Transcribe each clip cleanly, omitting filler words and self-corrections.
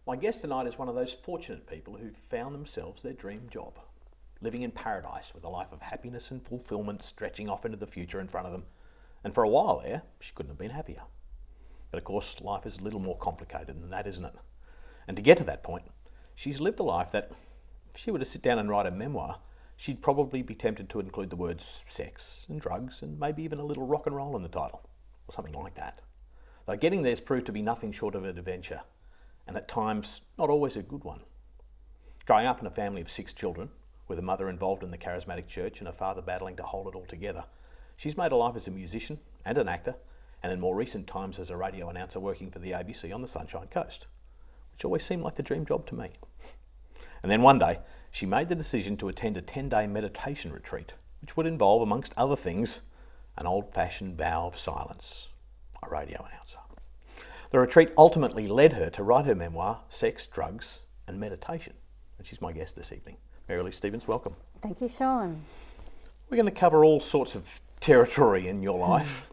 My guest tonight is one of those fortunate people who found themselves their dream job, living in paradise with a life of happiness and fulfilment stretching off into the future in front of them. And for a while there, she couldn't have been happier. But of course, life is a little more complicated than that, isn't it? And to get to that point, she's lived a life that, if she were to sit down and write a memoir, she'd probably be tempted to include the words sex and drugs and maybe even a little rock and roll in the title, or something like that. Though getting there's proved to be nothing short of an adventure, and at times not always a good one. Growing up in a family of 6 children, with a mother involved in the charismatic church and a father battling to hold it all together, she's made a life as a musician and an actor, and in more recent times as a radio announcer working for the ABC on the Sunshine Coast, which always seemed like the dream job to me. And then one day, she made the decision to attend a 10-day meditation retreat, which would involve, amongst other things, an old-fashioned vow of silence, a radio announcer. The retreat ultimately led her to write her memoir, Sex, Drugs and Meditation. And she's my guest this evening. Mary Stevens, welcome. Thank you, Shaun. We're going to cover all sorts of territory in your life.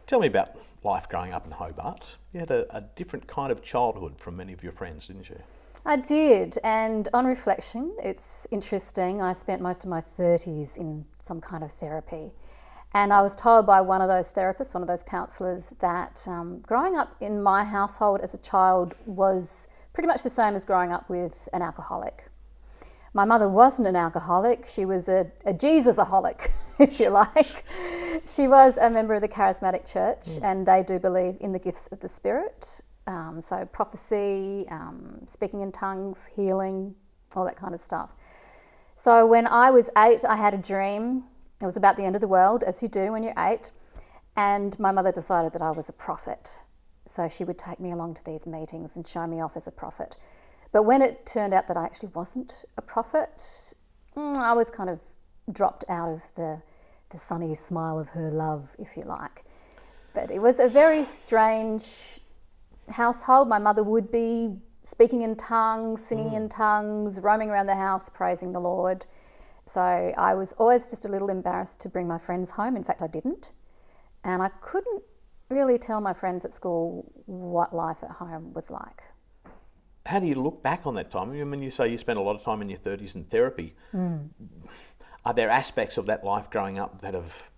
Tell me about life growing up in Hobart. You had a different kind of childhood from many of your friends, didn't you? I did, and on reflection, it's interesting. I spent most of my 30s in some kind of therapy. And I was told by one of those therapists, one of those counsellors, that growing up in my household as a child was pretty much the same as growing up with an alcoholic. My mother wasn't an alcoholic, she was a Jesus-aholic, if you like. She was a member of the charismatic church, and they do believe in the gifts of the Spirit. So prophecy, speaking in tongues, healing, all that kind of stuff. So when I was 8, I had a dream. It was about the end of the world, as you do when you're 8, and my mother decided that I was a prophet. So she would take me along to these meetings and show me off as a prophet. But when it turned out that I actually wasn't a prophet, I was kind of dropped out of the sunny smile of her love, if you like. But it was a very strange household. My mother would be speaking in tongues, singing in tongues, roaming around the house, praising the Lord. So I was always just a little embarrassed to bring my friends home. In fact, I didn't. And I couldn't really tell my friends at school what life at home was like. How do you look back on that time? I mean, you say you spent a lot of time in your 30s in therapy. Are there aspects of that life growing up that have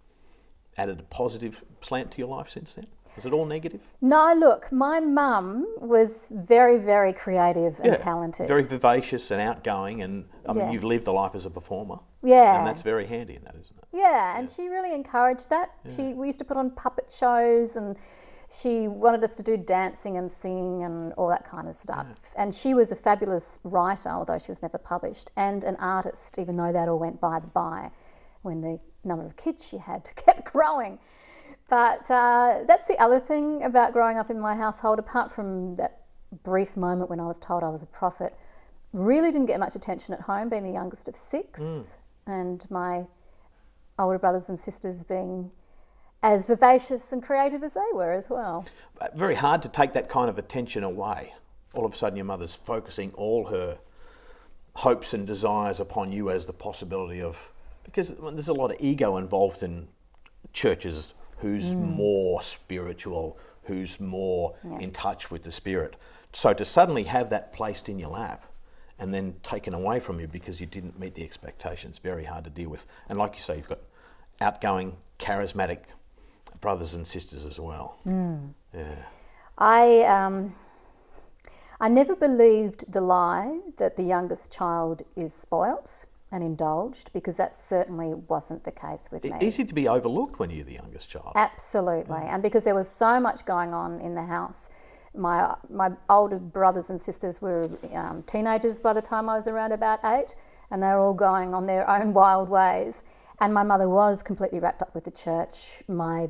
added a positive slant to your life since then? Is it all negative? No, look, my mum was very, very creative and talented. Very vivacious and outgoing, and I mean, you've lived a life as a performer. Yeah. And that's very handy in that, isn't it? Yeah, and she really encouraged that. Yeah. We used to put on puppet shows, and she wanted us to do dancing and singing and all that kind of stuff. Yeah. And she was a fabulous writer, although she was never published, and an artist, even though that all went by the by when the number of kids she had kept growing. But that's the other thing about growing up in my household, apart from that brief moment when I was told I was a prophet. Really didn't get much attention at home, being the youngest of 6, and my older brothers and sisters being as vivacious and creative as they were as well. Very hard to take that kind of attention away. All of a sudden your mother's focusing all her hopes and desires upon you as the possibility of... Because there's a lot of ego involved in churches. Who's more spiritual, who's more in touch with the Spirit. So to suddenly have that placed in your lap and then taken away from you because you didn't meet the expectations, very hard to deal with. And like you say, you've got outgoing, charismatic brothers and sisters as well. Yeah. I never believed the lie that the youngest child is spoilt and indulged, because that certainly wasn't the case with me. Easy to be overlooked when you're the youngest child. Absolutely, and because there was so much going on in the house. My older brothers and sisters were teenagers by the time I was around about 8, and they were all going on their own wild ways. And my mother was completely wrapped up with the church. My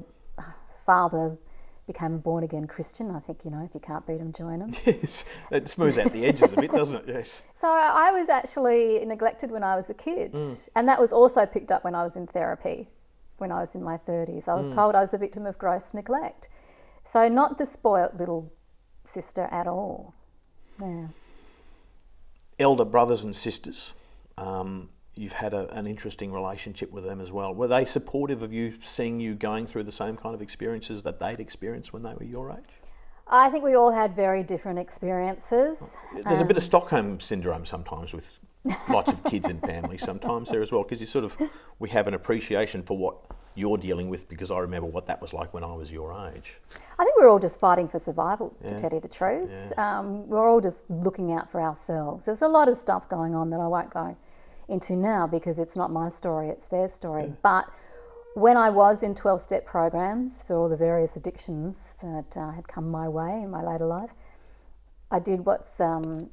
father became a born-again Christian. I think, if you can't beat them, join them. Yes, it smooths out the edges a bit, doesn't it? Yes. So I was actually neglected when I was a kid. And that was also picked up when I was in therapy, when I was in my 30s. I was told I was a victim of gross neglect. So not the spoilt little sister at all. Yeah. Elder brothers and sisters, you've had an interesting relationship with them as well. Were they supportive of you, seeing you going through the same kind of experiences that they'd experienced when they were your age? I think we all had very different experiences. There's a bit of Stockholm syndrome sometimes with lots of kids in families sometimes there as well, because we have an appreciation for what you're dealing with, because I remember what that was like when I was your age. I think we're all just fighting for survival, to Yeah. tell you the truth. Yeah. We're all just looking out for ourselves. There's a lot of stuff going on that I won't go into now because it's not my story, it's their story. Yeah. But when I was in 12-step programs for all the various addictions that had come my way in my later life, I did what's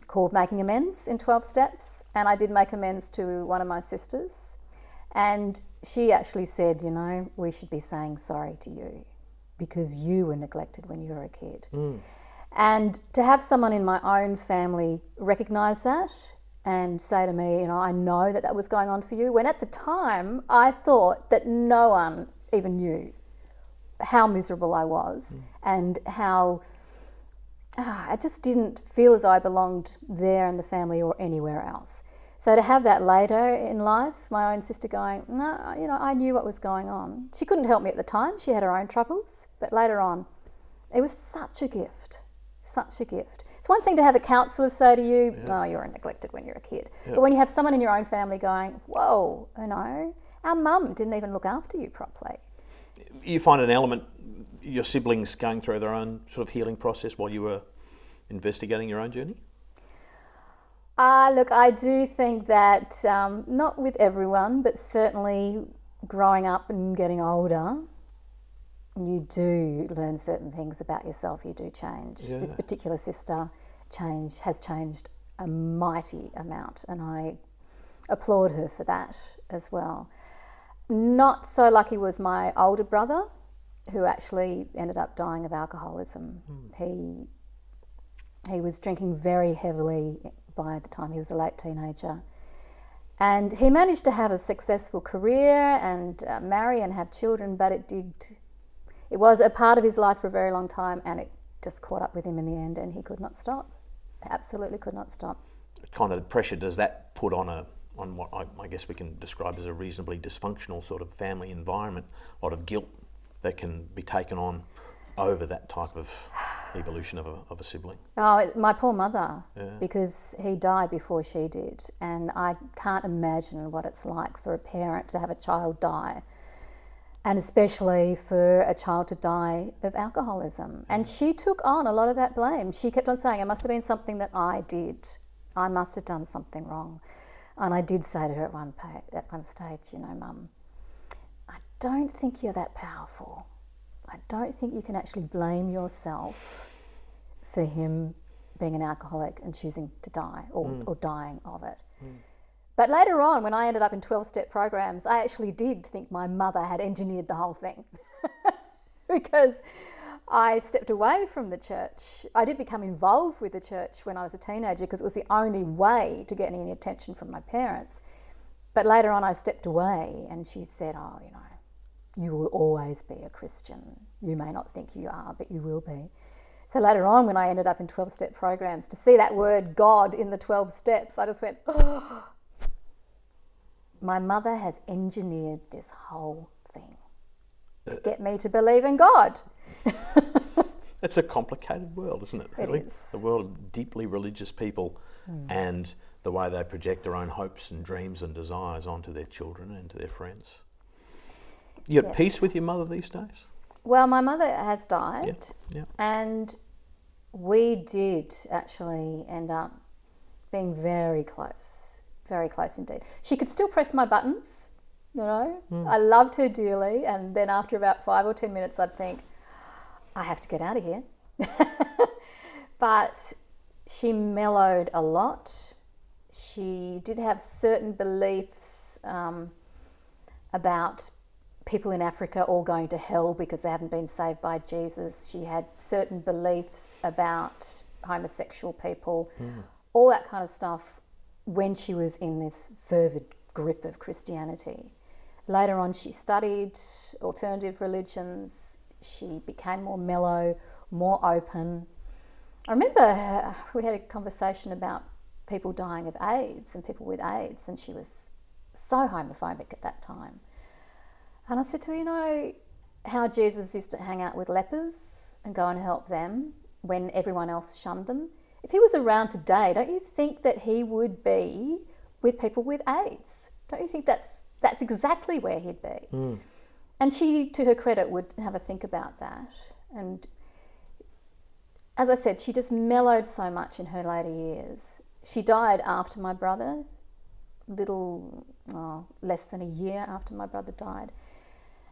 called making amends in 12 steps, and I did make amends to one of my sisters. And she actually said, you know, we should be saying sorry to you because you were neglected when you were a kid. Mm. And to have someone in my own family recognise that and say to me, you know, I know that that was going on for you, when at the time I thought that no one even knew how miserable I was and how I just didn't feel as though I belonged there in the family or anywhere else. So to have that later in life, my own sister going, no, you know, I knew what was going on. She couldn't help me at the time. She had her own troubles. But later on, it was such a gift, such a gift. It's one thing to have a counsellor say to you, oh, you were neglected when you were a kid. Yeah. But when you have someone in your own family going, whoa, you know, our mum didn't even look after you properly. You find an element, your siblings going through their own sort of healing process while you were investigating your own journey? Look, I do think that, not with everyone, but certainly growing up and getting older, you do learn certain things about yourself. You do change. Yeah. This particular sister has changed a mighty amount, and I applaud her for that as well. Not so lucky was my older brother, who actually ended up dying of alcoholism. He was drinking very heavily by the time he was a late teenager. And he managed to have a successful career and marry and have children, but it was a part of his life for a very long time, and it just caught up with him in the end, and he could not stop. Absolutely could not stop. What kind of pressure does that put on what I guess we can describe as a reasonably dysfunctional sort of family environment? A lot of guilt that can be taken on over that type of evolution of a sibling. Oh, my poor mother, Yeah. because he died before she did, and I can't imagine what it's like for a parent to have a child die, and especially for a child to die of alcoholism. And she took on a lot of that blame. She kept on saying, it must have been something that I did. I must have done something wrong. And I did say to her at one stage, you know, Mum, I don't think you're that powerful. I don't think you can actually blame yourself for him being an alcoholic and choosing to die or dying of it. But later on, when I ended up in 12-step programs, I actually did think my mother had engineered the whole thing because I stepped away from the church. I did become involved with the church when I was a teenager because it was the only way to get any attention from my parents. But later on, I stepped away, and she said, oh, you know, you will always be a Christian. You may not think you are, but you will be. So later on, when I ended up in 12-step programs, to see that word God in the 12 steps, I just went, oh, my mother has engineered this whole thing to get me to believe in God. It's a complicated world, isn't it, really? It is. The world of deeply religious people and the way they project their own hopes and dreams and desires onto their children and to their friends. You at peace with your mother these days? Well, my mother has died, Yeah. and we did actually end up being very close indeed. She could still press my buttons, you know. I loved her dearly, and then after about 5 or 10 minutes I'd think, I have to get out of here. But she mellowed a lot. She did have certain beliefs about people in Africa all going to hell because they haven't been saved by Jesus. She had certain beliefs about homosexual people, all that kind of stuff when she was in this fervid grip of Christianity. Later on, she studied alternative religions. She became more mellow, more open. I remember we had a conversation about people dying of AIDS and people with AIDS, and she was so homophobic at that time. And I said to her, you know how Jesus used to hang out with lepers and go and help them? when everyone else shunned them. If he was around today, don't you think that he would be with people with AIDS? Don't you think that's exactly where he'd be? Mm. And she, to her credit, would have a think about that. And as I said, she just mellowed so much in her later years. She died after my brother, less than a year after my brother died.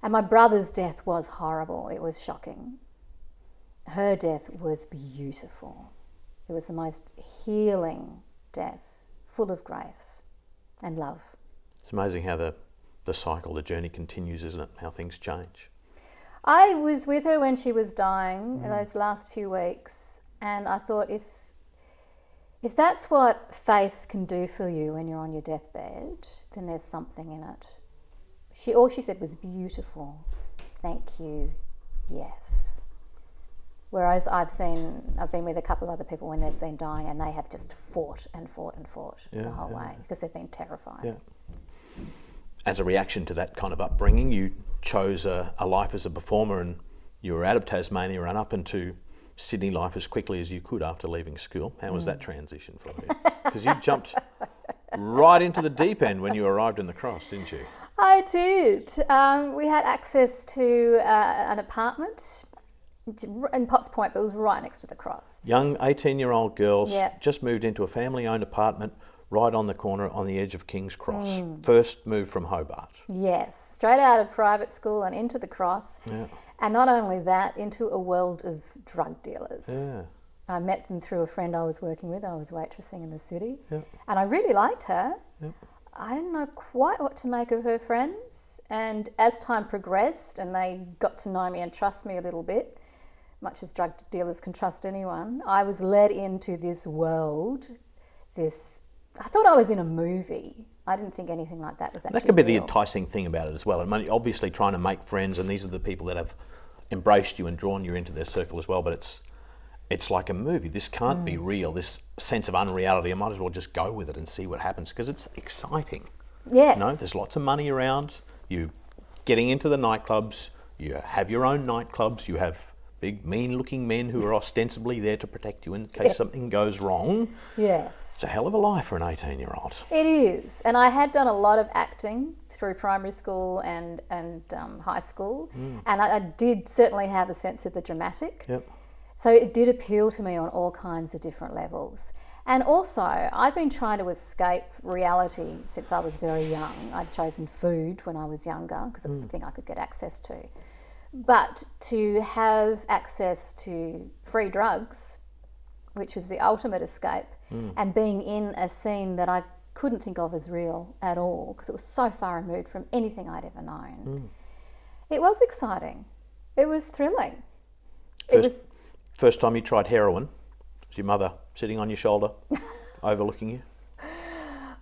And my brother's death was horrible. It was shocking. Her death was beautiful. It was the most healing death, full of grace and love. It's amazing how the cycle, the journey continues, isn't it? How things change. I was with her when she was dying, those last few weeks, and I thought, if that's what faith can do for you when you're on your deathbed, then there's something in it. All she said was beautiful. Thank you. Yes. Whereas I've been with a couple of other people when they've been dying, and they have just fought and fought and fought the whole way because they've been terrified. Yeah. As a reaction to that kind of upbringing, you chose a life as a performer, and you were out of Tasmania and up into Sydney life as quickly as you could after leaving school. How was that transition for you? Because you jumped right into the deep end when you arrived in the Cross, didn't you? I did. We had access to an apartment in Potts Point, but it was right next to the Cross. Young 18-year-old girls Yeah. just moved into a family-owned apartment right on the corner on the edge of King's Cross. First move from Hobart. Yes, straight out of private school and into the Cross. Yeah. And not only that, into a world of drug dealers. Yeah. I met them through a friend I was working with. I was waitressing in the city. Yep. And I really liked her. Yep. I didn't know quite what to make of her friends. And as time progressed and they got to know me and trust me a little bit, much as drug dealers can trust anyone, I was led into this world, I thought I was in a movie. I didn't think anything like that was actually That could be the real. enticing thing about it as well. I mean, obviously trying to make friends, and these are the people that have embraced you and drawn you into their circle as well, but it's like a movie. This can't be real, this sense of unreality. I might as well just go with it and see what happens, because it's exciting. Yes. You know, there's lots of money around, you getting into the nightclubs, you have your own nightclubs, you have big mean looking men who are ostensibly there to protect you in case something goes wrong. Yes. It's a hell of a life for an 18-year-old. It is. And I had done a lot of acting through primary school and high school. And I did certainly have a sense of the dramatic. Yep. So it did appeal to me on all kinds of different levels. And also, I've been trying to escape reality since I was very young. I'd chosen food when I was younger because it was the thing I could get access to. But to have access to free drugs, which was the ultimate escape, and being in a scene that I couldn't think of as real at all because it was so far removed from anything I'd ever known. It was exciting. It was thrilling. First time you tried heroin, was your mother sitting on your shoulder, overlooking you?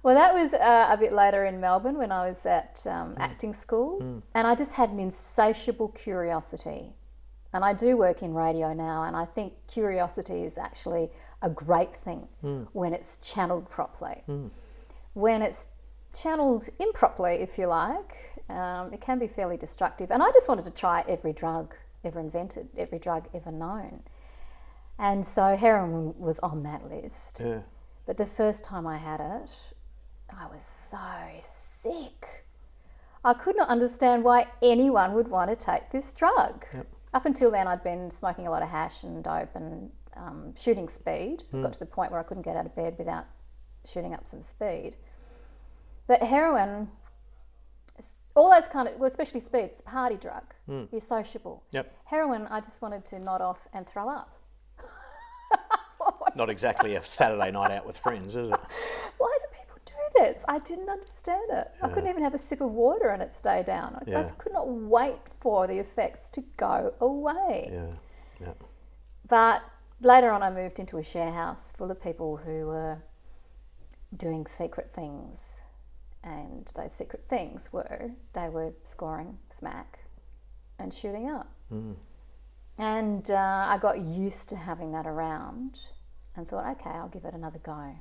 Well, that was a bit later in Melbourne when I was at acting school, and I just had an insatiable curiosity. And I do work in radio now, and I think curiosity is actually a great thing when it's channeled properly. When it's channeled improperly, if you like, it can be fairly destructive. And I just wanted to try every drug ever invented, every drug ever known. And so heroin was on that list. Yeah. But the first time I had it, I was so sick. I could not understand why anyone would want to take this drug. Yep. Up until then, I'd been smoking a lot of hash and dope and shooting speed. Got to the point where I couldn't get out of bed without shooting up some speed. But heroin, all those kind of, well, especially speed, it's a party drug. You're sociable. Yep. Heroin, I just wanted to nod off and throw up. Not exactly a Saturday night out with friends, is it? Why do people do this? I didn't understand it. I couldn't even have a sip of water and it stay down. I just could not wait for the effects to go away. Yeah. But later on I moved into a share house full of people who were doing secret things, and those secret things were they were scoring smack and shooting up. And I got used to having that around and thought, okay, I'll give it another go.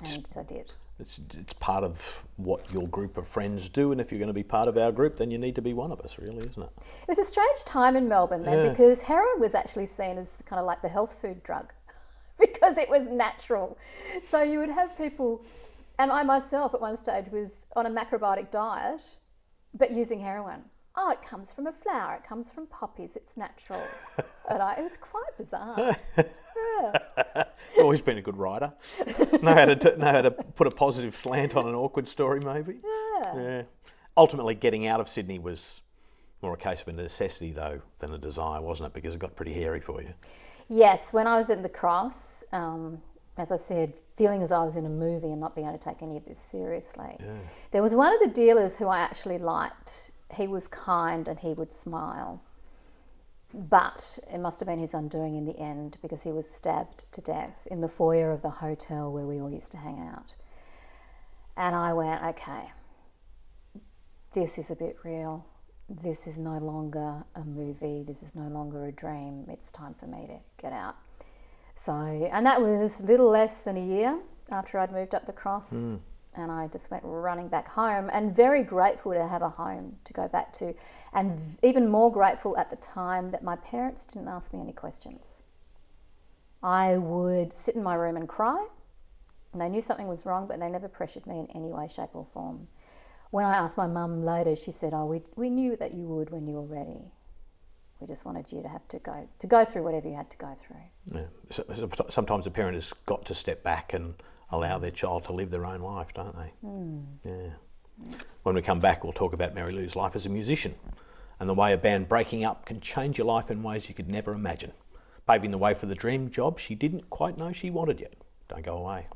And I did. It's part of what your group of friends do, and if you're going to be part of our group, then you need to be one of us, really, isn't it? It was a strange time in Melbourne then, because heroin was actually seen as kind of like the health food drug because it was natural. So you would have people, and I myself at one stage was on a macrobiotic diet, but using heroin. Oh, it comes from a flower, it comes from poppies, it's natural. And it was quite bizarre. You've always been a good writer. Know how to put a positive slant on an awkward story, maybe. Yeah. Ultimately, getting out of Sydney was more a case of a necessity, though, than a desire, wasn't it? Because it got pretty hairy for you. Yes, when I was at the Cross, as I said, feeling as I was in a movie and not being able to take any of this seriously. Yeah. There was one of the dealers who I actually liked. He was kind and he would smile. But it must have been his undoing in the end, because he was stabbed to death in the foyer of the hotel where we all used to hang out. And I went, okay, this is a bit real. This is no longer a movie. This is no longer a dream. It's time for me to get out. So, and that was a little less than a year after I'd moved up the Cross. And I just went running back home, and very grateful to have a home to go back to, and even more grateful at the time that my parents didn't ask me any questions. I would sit in my room and cry, and they knew something was wrong, but they never pressured me in any way, shape or form. When I asked my mum later, she said, oh, we knew that you would when you were ready. We just wanted you to have to go through whatever you had to go through. Yeah. So sometimes a parent has got to step back and allow their child to live their own life, don't they? Yeah. When we come back, we'll talk about Mary Lou's life as a musician and the way a band breaking up can change your life in ways you could never imagine, paving the way for the dream job she didn't quite know she wanted yet. Don't go away.